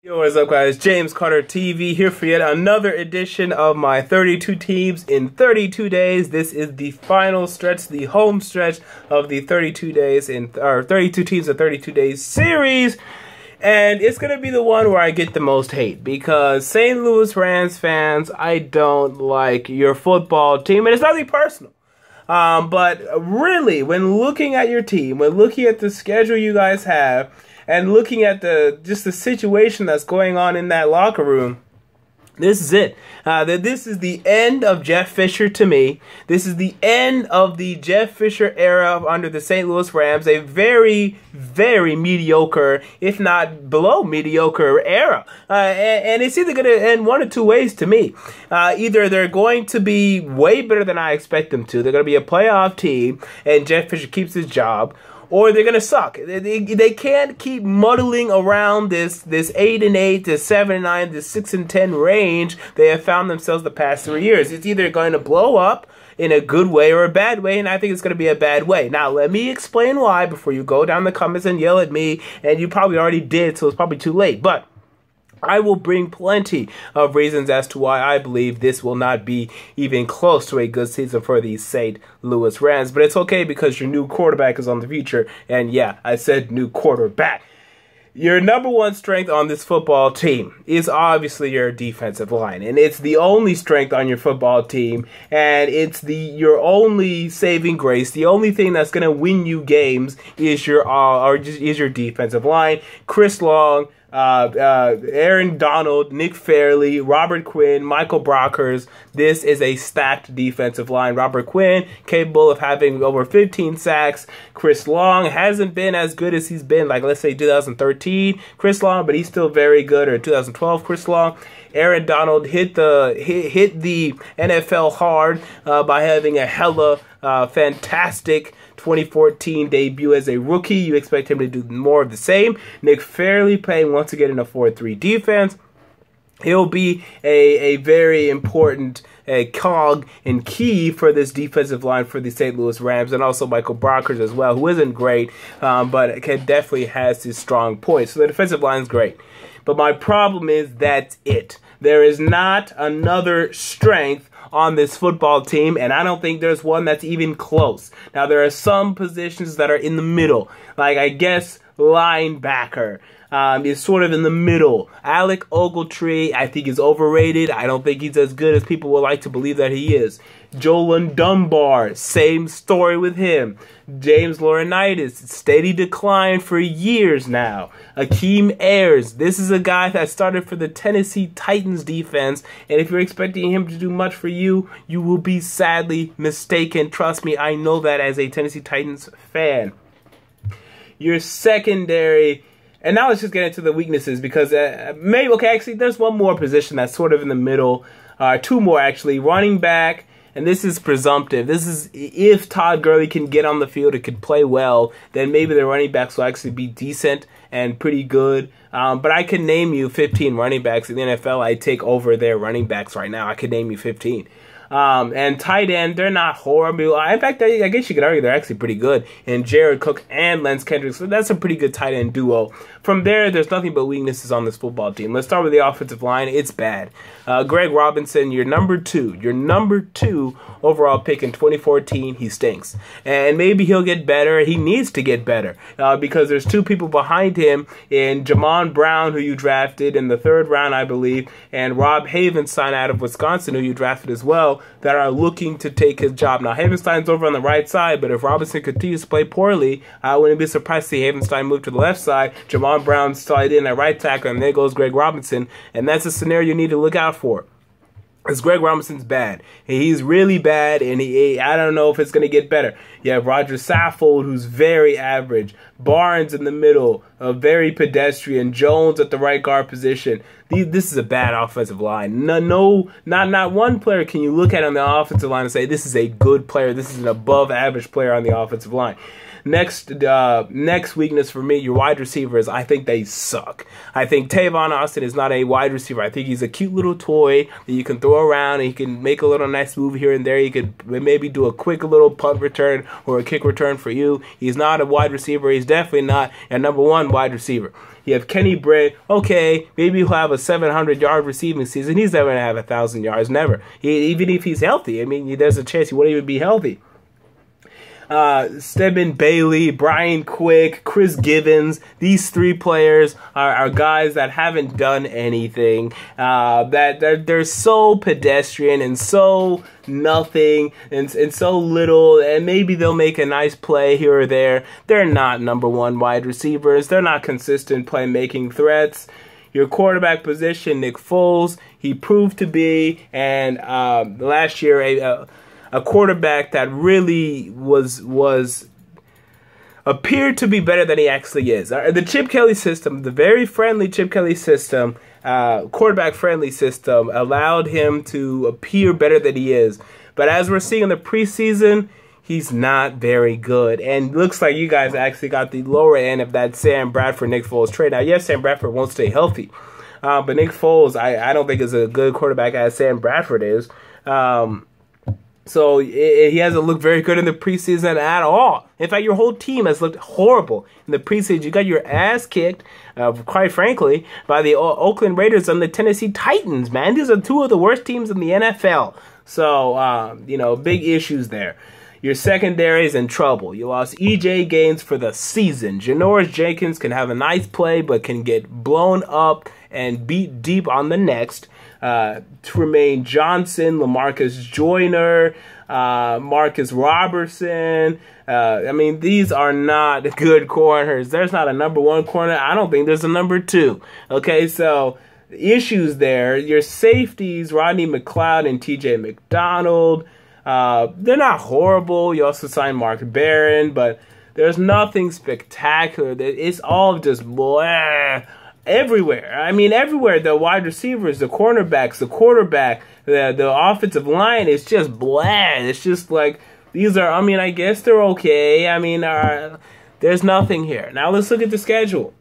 Yo, what's up guys? James Carter TV here for yet another edition of my 32 teams in 32 days. This is the final stretch, the home stretch of the 32 days in 32 teams in 32 days series. And it's going to be the one where I get the most hate because St. Louis Rams fans, I don't like your football team, and it's nothing personal. But really, when looking at your team, when looking at the schedule you guys have, and looking at the situation that's going on in that locker room, this is it. This is the end of Jeff Fisher to me. This is the end of the Jeff Fisher era under the St. Louis Rams. A very, very mediocre, if not below mediocre era. And it's either going to end one of two ways to me. Either they're going to be way better than I expect them to. They're going to be a playoff team, and Jeff Fisher keeps his job. Or they're gonna suck. They can't keep muddling around this 8-8, this 7-9, this 6-10 range they have found themselves the past 3 years. It's either going to blow up in a good way or a bad way, and I think it's going to be a bad way. Now, let me explain why before you go down the comments and yell at me, and you probably already did, so it's probably too late. But I will bring plenty of reasons as to why I believe this will not be even close to a good season for the St. Louis Rams. But it's okay because your new quarterback is on the future. And yeah, I said new quarterback. Your number one strength on this football team is obviously your defensive line. And it's the only strength on your football team. And it's your only saving grace. The only thing that's going to win you games is your defensive line. Chris Long, Aaron Donald, Nick Fairley, Robert Quinn, Michael Brockers. This is a stacked defensive line. Robert Quinn, capable of having over 15 sacks. Chris Long hasn't been as good as he's been, like let's say 2013 Chris Long, but he's still very good, or 2012 Chris Long. Aaron Donald hit the NFL hard by having a hella fantastic 2014 debut as a rookie. You expect him to do more of the same. Nick Fairley playing once again in a 4-3 defense. He'll be a very important cog and key for this defensive line for the St. Louis Rams, and also Michael Brockers as well, who isn't great, but definitely has his strong points. So the defensive line is great. But my problem is that's it. There is not another strength on this football team, and I don't think there's one that's even close. Now, there are some positions that are in the middle, like I guess linebacker is sort of in the middle. Alec Ogletree, I think, is overrated. I don't think he's as good as people would like to believe that he is. Jolan Dunbar, same story with him. James Laurinaitis, steady decline for years now. Akeem Ayers, this is a guy that started for the Tennessee Titans defense, and if you're expecting him to do much for you, you will be sadly mistaken. Trust me, I know that as a Tennessee Titans fan. Your secondary, and now let's just get into the weaknesses because actually there's one more position that's sort of in the middle. Two more actually. Running back, and this is presumptive. This is if Todd Gurley can get on the field and can play well, then maybe the running backs will actually be decent and pretty good. But I can name you 15 running backs in the NFL I take over their running backs right now. I could name you 15. And tight end, they're not horrible. In fact, I guess you could argue they're actually pretty good. And Jared Cook and Lance Kendrick, so that's a pretty good tight end duo. From there's nothing but weaknesses on this football team. Let's start with the offensive line. It's bad. Greg Robinson, your number two overall pick in 2014, he stinks. And maybe he'll get better. He needs to get better because there's two people behind him in Jamon Brown, who you drafted in the 3rd round, I believe, and Rob Havenstein out of Wisconsin, who you drafted as well, that are looking to take his job. Now, Havenstein's over on the right side, but if Robinson continues to play poorly, I wouldn't be surprised to see Havenstein move to the left side. Jamon Brown slide in at right tackle, and there goes Greg Robinson, and that's a scenario you need to look out for. Because Greg Robinson's bad. He's really bad, and I don't know if it's going to get better. You have Roger Saffold, who's very average. Barnes in the middle, very pedestrian. Jones at the right guard position. This is a bad offensive line. Not one player can you look at on the offensive line and say, this is a good player. This is an above-average player on the offensive line. Next weakness for me, your wide receivers, I think they suck. I think Tavon Austin is not a wide receiver. I think he's a cute little toy that you can throw around and he can make a little nice move here and there. He could maybe do a quick little punt return or a kick return for you. He's not a wide receiver. He's definitely not a number one wide receiver. You have Kenny Britt. Okay, maybe he'll have a 700-yard receiving season. He's never going to have 1,000 yards. Never. Even if he's healthy. I mean, there's a chance he wouldn't even be healthy. Stedman Bailey, Brian Quick, Chris Givens. These three players are guys that haven't done anything. That they're so pedestrian and so nothing and so little, and maybe they'll make a nice play here or there. They're not number one wide receivers. They're not consistent playmaking threats. Your quarterback position, Nick Foles, he proved to be, and last year a quarterback that really appeared to be better than he actually is. The Chip Kelly system, the very friendly Chip Kelly system, quarterback-friendly system, allowed him to appear better than he is. But as we're seeing in the preseason, he's not very good. And looks like you guys actually got the lower end of that Sam Bradford-Nick Foles trade. Now, yes, Sam Bradford won't stay healthy. But Nick Foles, I don't think is a good quarterback as Sam Bradford is. So he hasn't looked very good in the preseason at all. In fact, your whole team has looked horrible in the preseason. You got your ass kicked, quite frankly, by the Oakland Raiders and the Tennessee Titans, man. These are two of the worst teams in the NFL. So, big issues there. Your secondary is in trouble. You lost E.J. Gaines for the season. Janoris Jenkins can have a nice play, but can get blown up and beat deep on the next. Tremaine Johnson, LaMarcus Joyner, Marcus Robertson. These are not good corners. There's not a number one corner. I don't think there's a number two. Okay, so issues there. Your safeties, Rodney McLeod and T.J. McDonald. They're not horrible. You also signed Mark Barron, but there's nothing spectacular. It's all just blah. Everywhere. Everywhere. The wide receivers, the cornerbacks, the quarterback, the offensive line is just bland. It's just like, these are, I guess they're okay. There's nothing here. Now let's look at the schedule.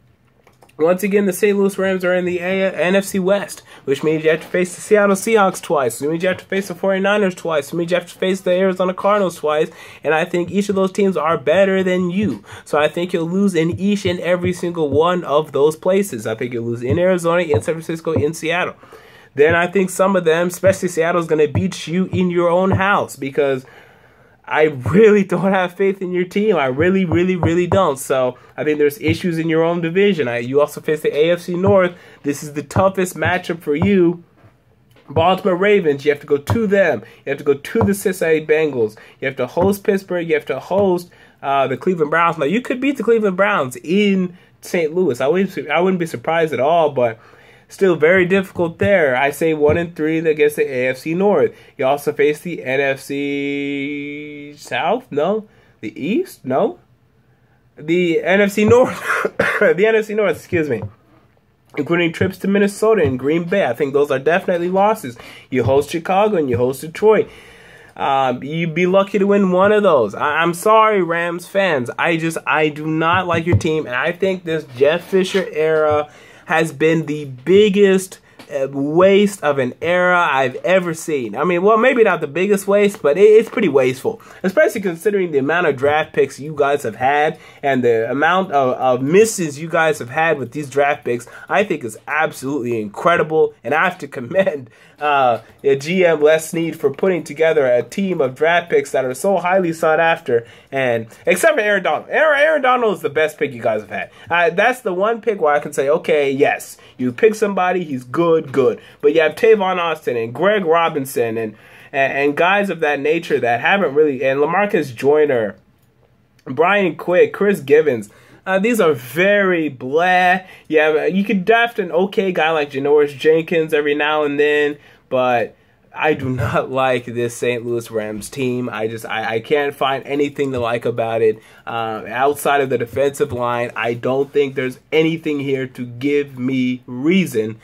Once again, the St. Louis Rams are in the NFC West, which means you have to face the Seattle Seahawks twice. Which means you have to face the 49ers twice. Which means you have to face the Arizona Cardinals twice. And I think each of those teams are better than you. So I think you'll lose in each and every single one of those places. I think you'll lose in Arizona, in San Francisco, in Seattle. Then I think some of them, especially Seattle, is going to beat you in your own house, because I really don't have faith in your team. I really, really, really don't. So I think there's issues in your own division. You also face the AFC North. This is the toughest matchup for you. Baltimore Ravens, you have to go to them. You have to go to the Cincinnati Bengals. You have to host Pittsburgh. You have to host the Cleveland Browns. Now, you could beat the Cleveland Browns in St. Louis. I wouldn't be surprised at all, but still very difficult there. I say 1-3 against the AFC North. You also face the NFC South? No. The East? No. The NFC North. The NFC North, excuse me. Including trips to Minnesota and Green Bay. I think those are definitely losses. You host Chicago and you host Detroit. You'd be lucky to win one of those. I'm sorry, Rams fans. I do not like your team. And I think this Jeff Fisher era has been the biggest waste of an era I've ever seen. Maybe not the biggest waste, but it's pretty wasteful, especially considering the amount of draft picks you guys have had and the amount of misses you guys have had with these draft picks. I think is absolutely incredible, and I have to commend GM Les Snead for putting together a team of draft picks that are so highly sought after, and except for Aaron Donald. Aaron Donald is the best pick you guys have had. That's the one pick where I can say, okay, yes, you pick somebody, he's good. But you have Tavon Austin and Greg Robinson and guys of that nature that haven't really, and LaMarcus Joyner, Brian Quick, Chris Givens. These are very blah. You could draft an okay guy like Janoris Jenkins every now and then, but I do not like this St. Louis Rams team. I can't find anything to like about it. Outside of the defensive line, I don't think there's anything here to give me reason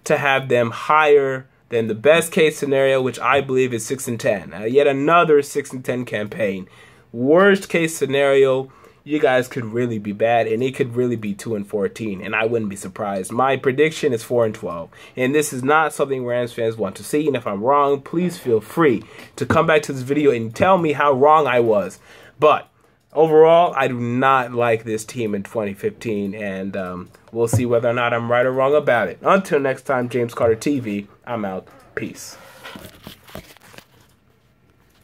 to have them higher than the best case scenario, which I believe is 6-10. Yet another 6-10 campaign. Worst case scenario, you guys could really be bad, and it could really be 2-14, and I wouldn't be surprised. My prediction is 4-12, and this is not something Rams fans want to see. And if I'm wrong, please feel free to come back to this video and tell me how wrong I was. But overall, I do not like this team in 2015, and we'll see whether or not I'm right or wrong about it. Until next time, James Carter TV, I'm out. Peace.